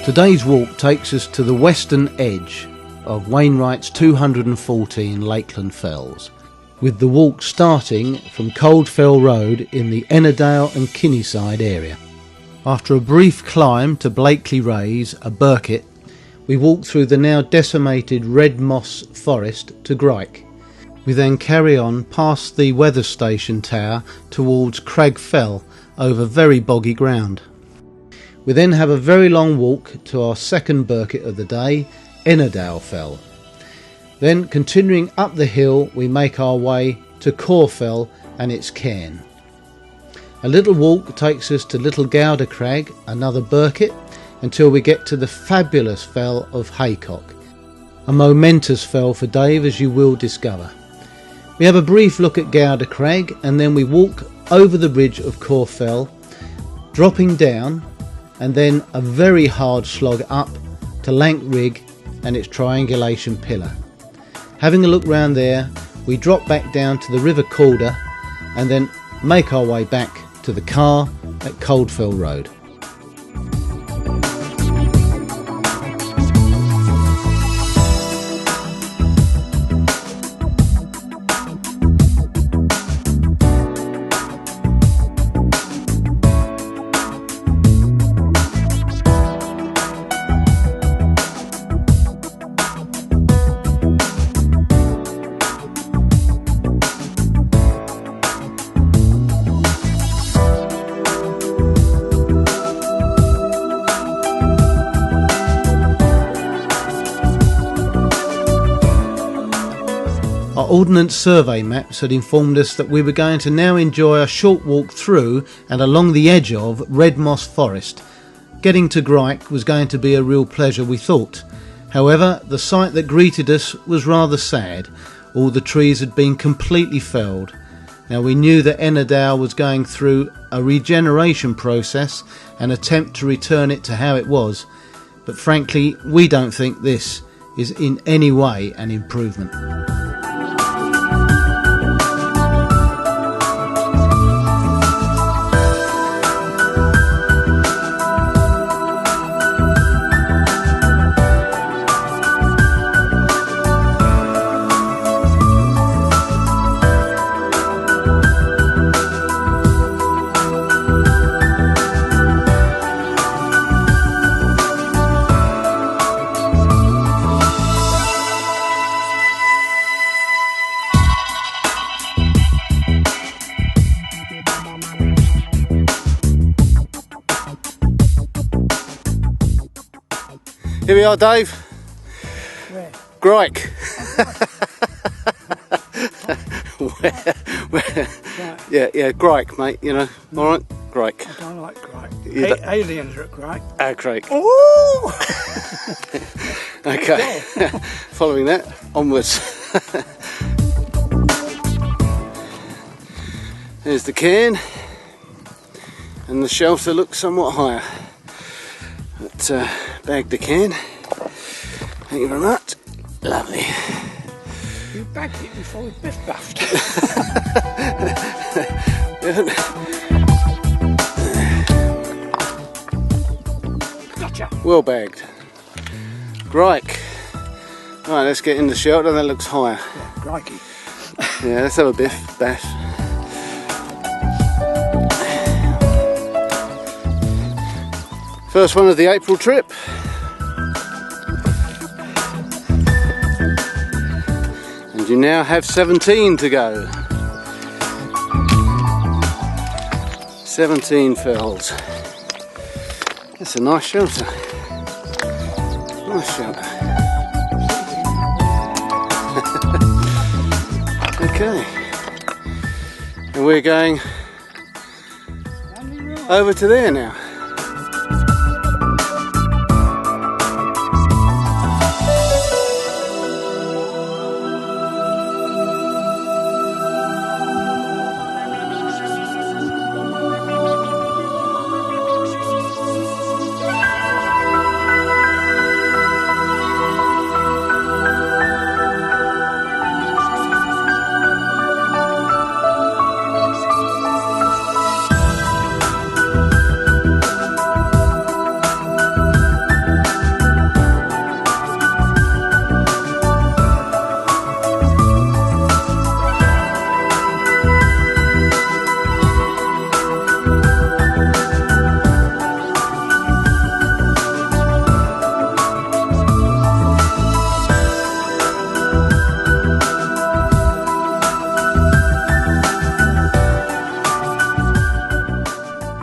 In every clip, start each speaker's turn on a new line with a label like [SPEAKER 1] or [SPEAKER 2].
[SPEAKER 1] Today's walk takes us to the western edge of Wainwright's 214 Lakeland Fells, with the walk starting from CAW FELL Road in the Ennerdale and Kinneyside area. After a brief climb to BLAKELEY RAISE, a Birkett, we walk through the now decimated red moss forest to Grike. We then carry on past the weather station tower towards CRAG FELL over very boggy ground. We then have a very long walk to our second Birkett of the day, ENNERDALE FELL. Then, continuing up the hill, we make our way to CAW FELL and its cairn. A little walk takes us to Little GOWDER CRAG, another Birkett, until we get to the fabulous fell of Haycock, a momentous fell for Dave, as you will discover. We have a brief look at GOWDER CRAG and then we walk over the ridge of CAW FELL, dropping down, and then a very hard slog up to LANK RIGG and its triangulation pillar. Having a look round there, we drop back down to the River Calder and then make our way back to the car at CAW FELL Road. Our Ordnance Survey maps had informed us that we were going to now enjoy a short walk through and along the edge of Red Moss Forest. Getting to Grike was going to be a real pleasure, we thought. However, the sight that greeted us was rather sad. All the trees had been completely felled. Now, we knew that Ennerdale was going through a regeneration process, an attempt to return it to how it was, but frankly we don't think this is in any way an improvement. Here we are, Dave.
[SPEAKER 2] Where?
[SPEAKER 1] Grike.
[SPEAKER 2] Right.
[SPEAKER 1] Yeah, Grike, mate, you know.
[SPEAKER 2] No.
[SPEAKER 1] Alright? Grike.
[SPEAKER 2] I don't like Grike. Aliens are at Grike.
[SPEAKER 1] Ah, Grike.
[SPEAKER 2] Ooh!
[SPEAKER 1] Okay. Following that, onwards. There's the cairn. And the shelter looks somewhat higher. But, bagged the cairn. Thank you very much. Lovely.
[SPEAKER 2] You bagged it before we biff buffed. Gotcha.
[SPEAKER 1] Well bagged. Grike. Right, let's get in the shelter. That looks higher.
[SPEAKER 2] Yeah, Grike.
[SPEAKER 1] Yeah, let's have a biff bash. First one of the April trip. And you now have 17 to go. 17 fells. That's a nice shelter. Nice shelter. Okay. And we're going over to there now.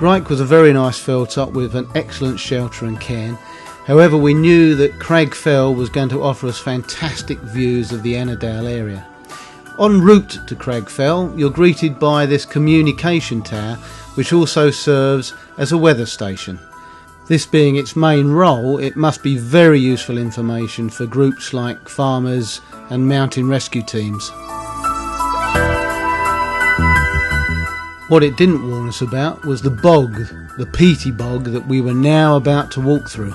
[SPEAKER 1] Grike was a very nice fell top with an excellent shelter and cairn. However, we knew that CRAG FELL was going to offer us fantastic views of the Ennerdale area. En route to CRAG FELL, you're greeted by this communication tower, which also serves as a weather station. This being its main role, it must be very useful information for groups like farmers and mountain rescue teams. What it didn't warn us about was the bog, the peaty bog that we were now about to walk through.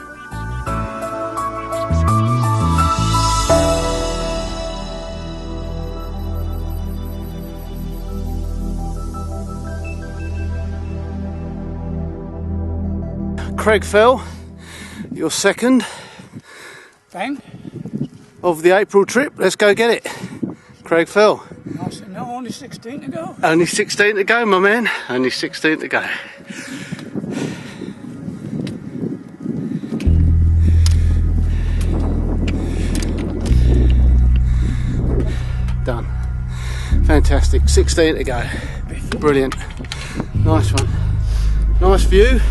[SPEAKER 1] CRAG FELL, your second
[SPEAKER 2] Bang.
[SPEAKER 1] of the April trip. Let's go get it. CRAG FELL.
[SPEAKER 2] No, only 16 to go.
[SPEAKER 1] Only 16 to go, my man. Only 16 to go. Done. Fantastic. 16 to go. Brilliant. Nice one. Nice view.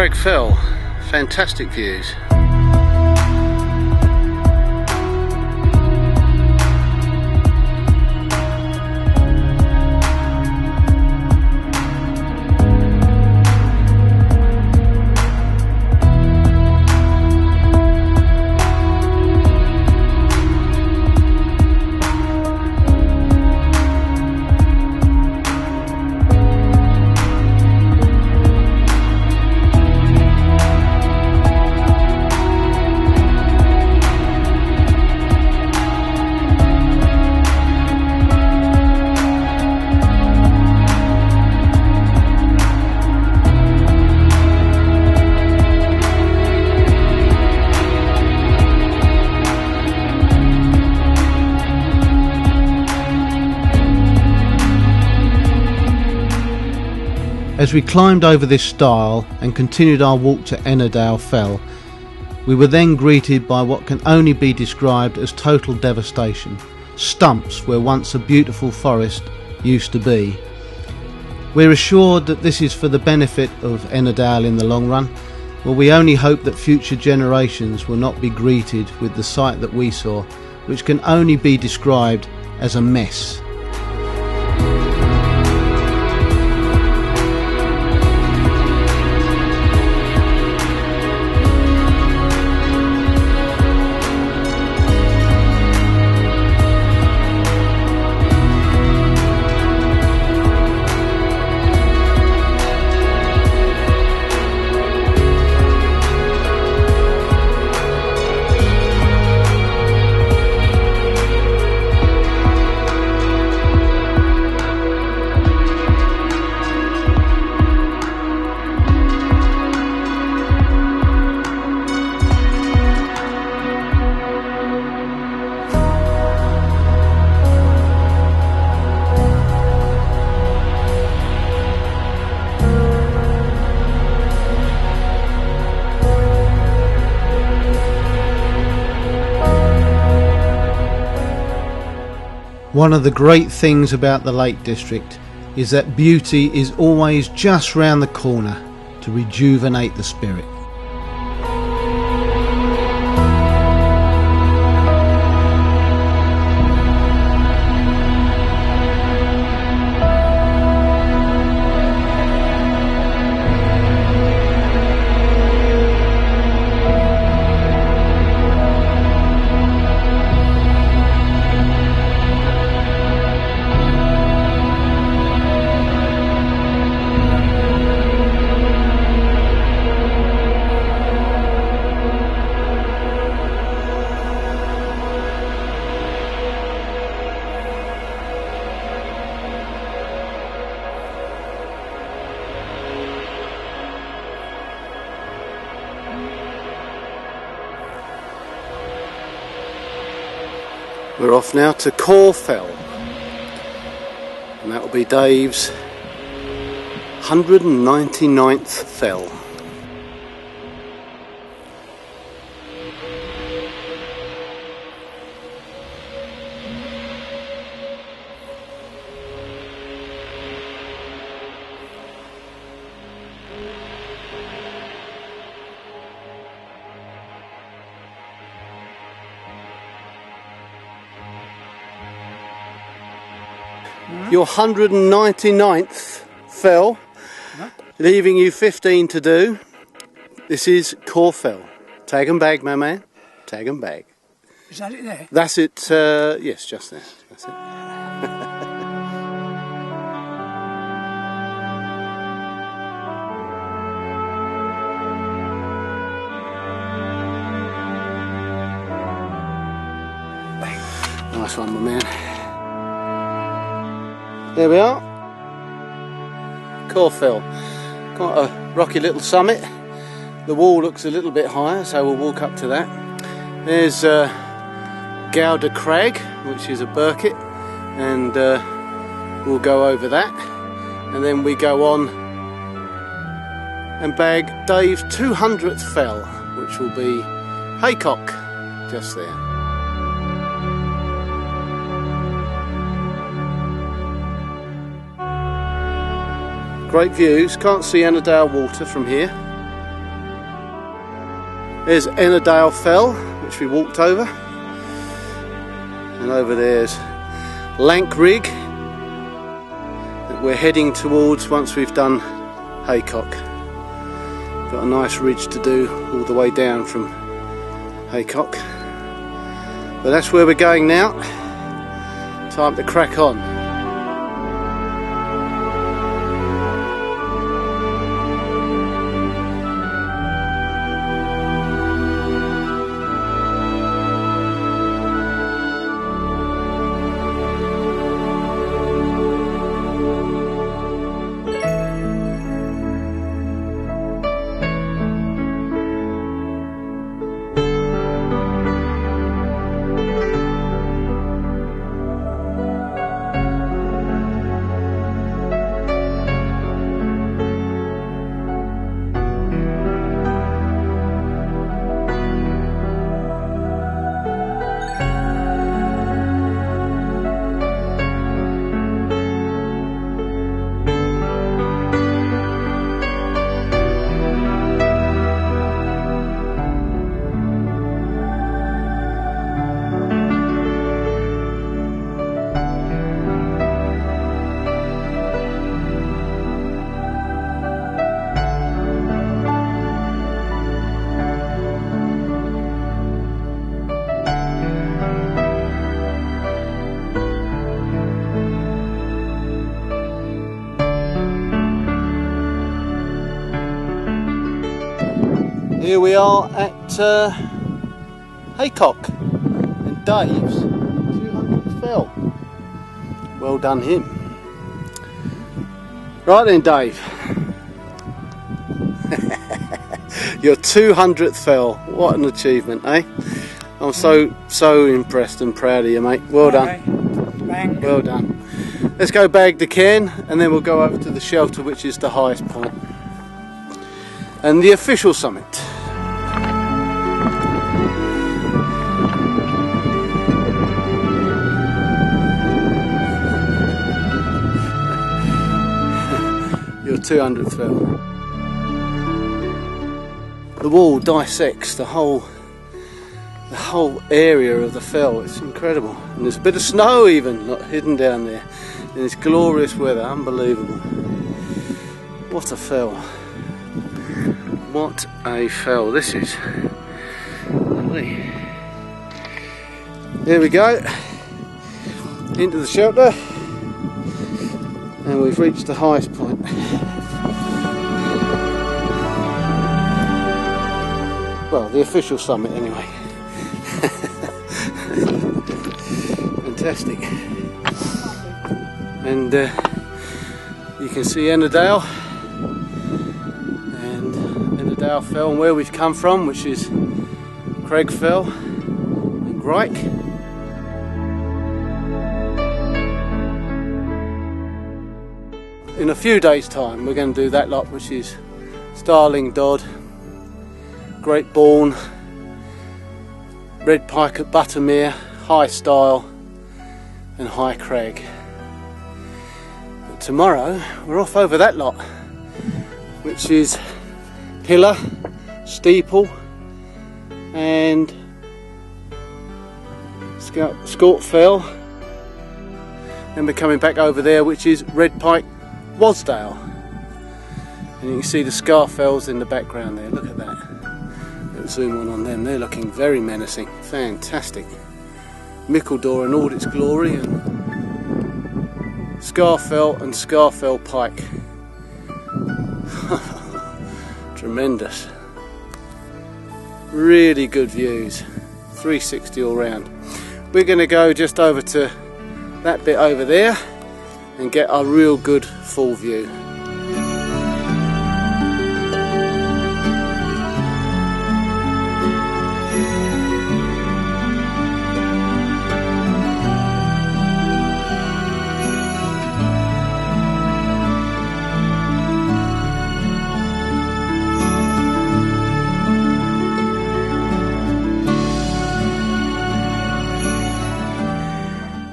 [SPEAKER 1] CRAG FELL, fantastic views. As we climbed over this stile and continued our walk to ENNERDALE FELL, we were then greeted by what can only be described as total devastation. Stumps where once a beautiful forest used to be. We're assured that this is for the benefit of Ennerdale in the long run. Well, we only hope that future generations will not be greeted with the sight that we saw, which can only be described as a mess. One of the great things about the Lake District is that beauty is always just round the corner to rejuvenate the spirit. We're off now to CAW FELL, and that will be Dave's 199th fell. Your 199th fell, leaving you 15 to do. This is CAW FELL. Tag and bag, my man. Tag and bag.
[SPEAKER 2] Is that it there?
[SPEAKER 1] That's it, yes, just there. That's it. Nice one, my man. There we are, CAW FELL. Quite a rocky little summit. The wall looks a little bit higher, so we'll walk up to that. There's GOWDER CRAG, which is a Birkett, and we'll go over that. And then we go on and bag Dave's 200th fell, which will be Haycock, just there. Great views, can't see Ennerdale water from here. There's ENNERDALE FELL, which we walked over. And over there's LANK RIGG, that we're heading towards once we've done Haycock. Got a nice ridge to do all the way down from Haycock. But that's where we're going now. Time to crack on. Here we are at Haycock and Dave's 200th fell. Well done him. Right then, Dave. Your 200th fell. What an achievement, eh? I'm so impressed and proud of you, mate. Well done.
[SPEAKER 2] Bang.
[SPEAKER 1] Well done. Let's go bag the cairn and then we'll go over to the shelter, which is the highest point. And the official summit. Your 200th fell. The wall dissects the whole area of the fell. It's incredible. And there's a bit of snow even hidden down there. In this glorious weather, unbelievable. What a fell. What a fell. This is lovely. There we go. Into the shelter. And we've reached the highest point. Well, the official summit anyway. Fantastic. And you can see Ennerdale and Ennerdale Fell and where we've come from, which is CRAG FELL and Grike. in a few days time we're going to do that lot, which is Starling Dod, Great Bourne, Red Pike at Buttermere, High Style and High Crag. But tomorrow we're off over that lot, which is Pillar, Steeple and CAW FELL. Then we're coming back over there, which is Red Pike Wasdale. And you can see the CAW FELLs in the background there. Look at that. Let's zoom on them. They're looking very menacing. Fantastic. Mickledore in all its glory, and CAW FELL and CAW FELL Pike. Tremendous. Really good views. 360 all round. We're going to go just over to that bit over there and get a real good full view.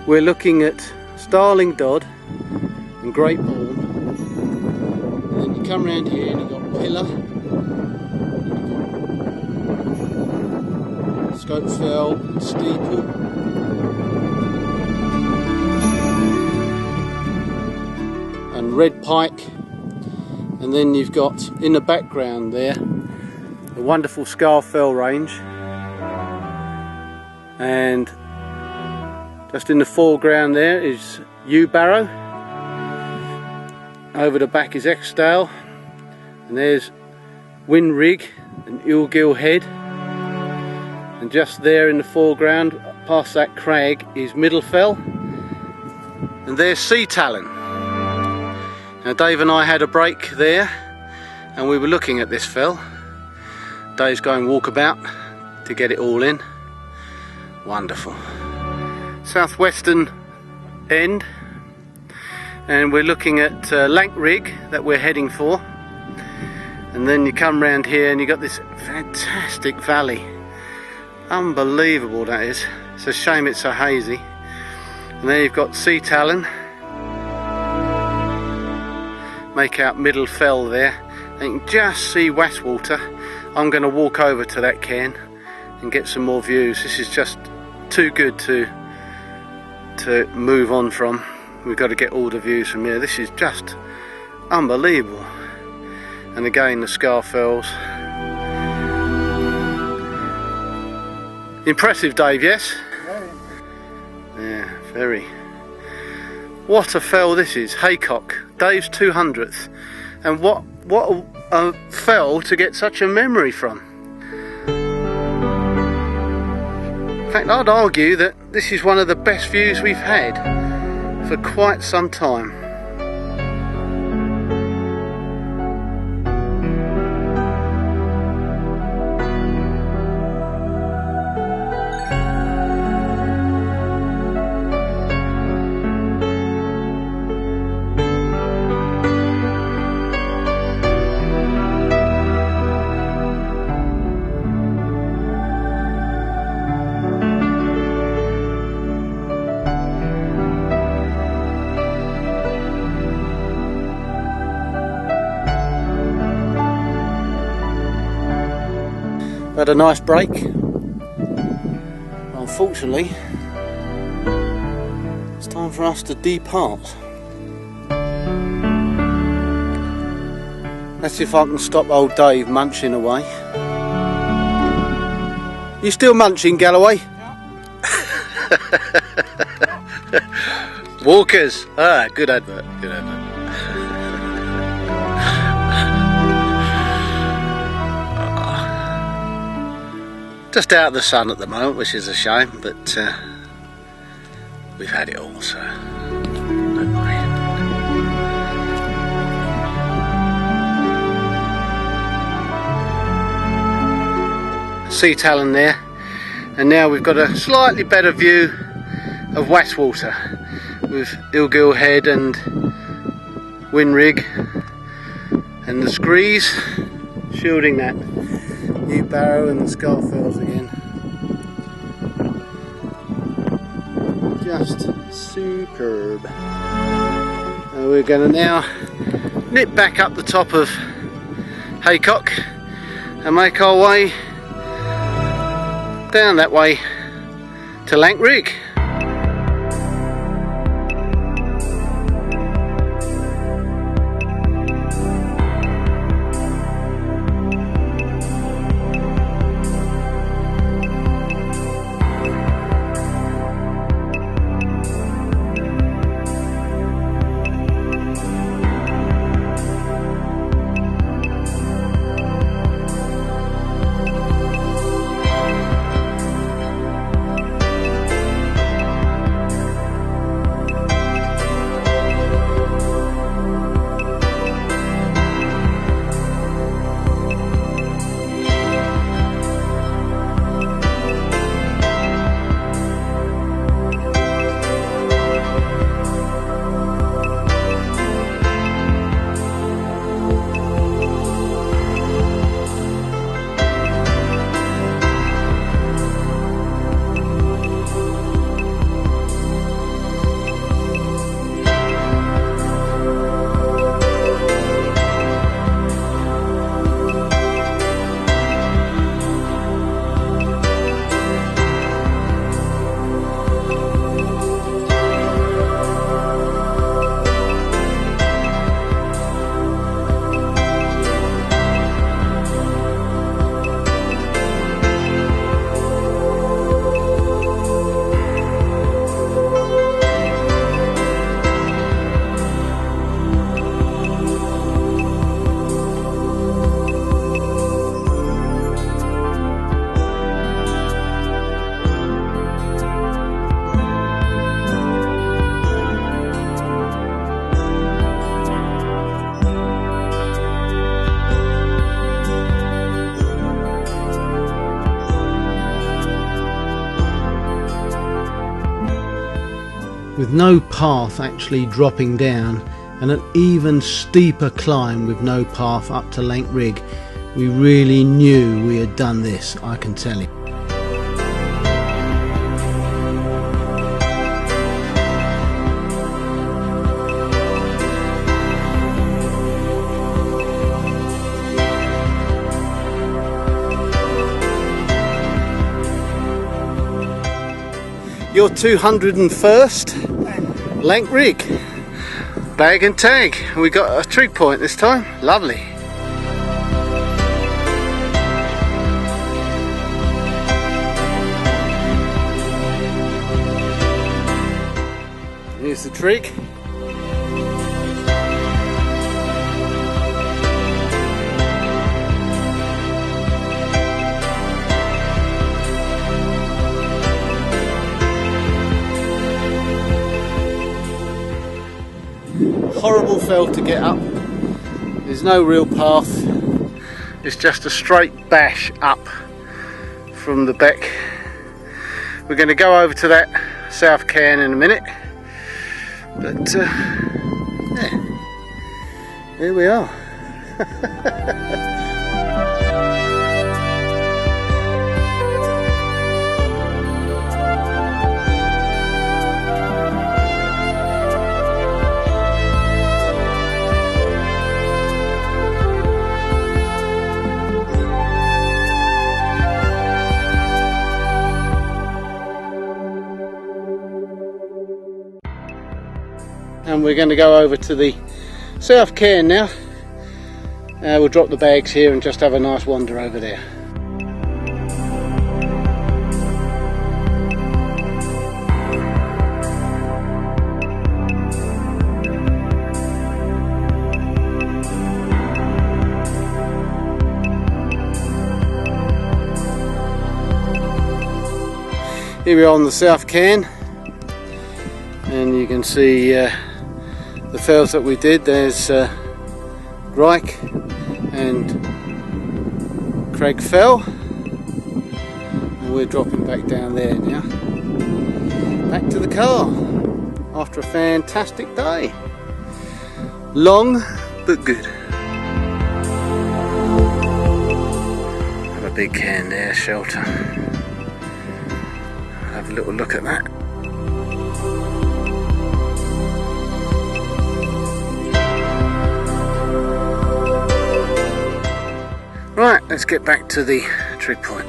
[SPEAKER 1] We're looking at Starling Dod and Great Bourne, and then you come around here and you've got Pillar, CAW FELL and Steeple, and Red Pike, and then you've got in the background there the wonderful CAW FELL range, and just in the foreground there is Barrow. Over the back is Eskdale, and there's Wainwright Rigg and Ilgill Head, and just there in the foreground past that crag is Middle Fell, and there's Sea Talon. Now Dave and I had a break there and we were looking at this fell. Dave's going walkabout to get it all in. Wonderful. Southwestern end, and we're looking at Lank Rigg that we're heading for, and then you come round here and you got this fantastic valley. Unbelievable that is. It's a shame it's so hazy. And there you've got Sea Talon, make out Middle Fell there, and you can just see Westwater. I'm going to walk over to that cairn and get some more views. This is just too good to move on from. We've got to get all the views from here. This is just unbelievable. And again the CAW FELLs. Impressive, Dave, yes? Very. Yeah, very. What a fell this is. Haycock, Dave's 200th, and what a fell to get such a memory from. In fact, I'd argue that this is one of the best views we've had for quite some time. Had a nice break. Unfortunately, it's time for us to depart. Let's see if I can stop old Dave munching away. You still munching, Galloway? Walkers. Ah, good advert. Good advert. Just out of the sun at the moment, which is a shame, but we've had it all, so don't mind. Sea Talon there, and now we've got a slightly better view of Westwater with Ilgill Head and wind rig and the screes, shielding that new barrow and the CAW FELLs again. Just superb. We're going to now nip back up the top of Haycock and make our way down that way to LANK RIGG. With no path actually dropping down and an even steeper climb with no path up to LANK RIGG, we really knew we had done this, I can tell you. Your 201st LANK RIGG bag and tag. We got a trig point this time. Lovely. Here's the trig. Horrible fell to get up. There's no real path. It's just a straight bash up from the beck. We're going to go over to that south cairn in a minute, but yeah, here we are. And we're going to go over to the south cairn now. We'll drop the bags here and just have a nice wander over there. Here we are on the south cairn, and you can see the fells that we did. There's Grike and CRAG FELL, and we're dropping back down there now. Back to the car after a fantastic day. Long but good. Have a big can there, shelter. Have a little look at that. Right, let's get back to the trig point.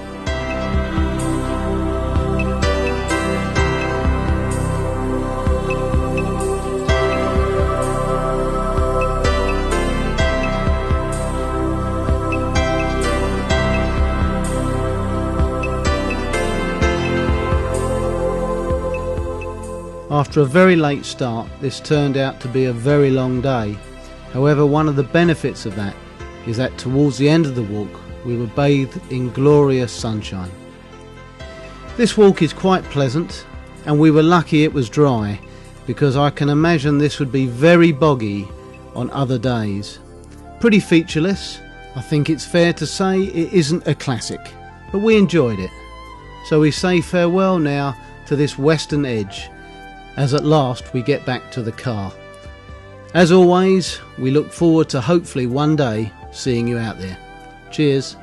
[SPEAKER 1] After a very late start, this turned out to be a very long day. However, one of the benefits of that is that towards the end of the walk we were bathed in glorious sunshine. This walk is quite pleasant, and we were lucky it was dry, because I can imagine this would be very boggy on other days. Pretty featureless. I think it's fair to say it isn't a classic, but we enjoyed it. So we say farewell now to this western edge, as at last we get back to the car. As always, we look forward to hopefully one day seeing you out there. Cheers.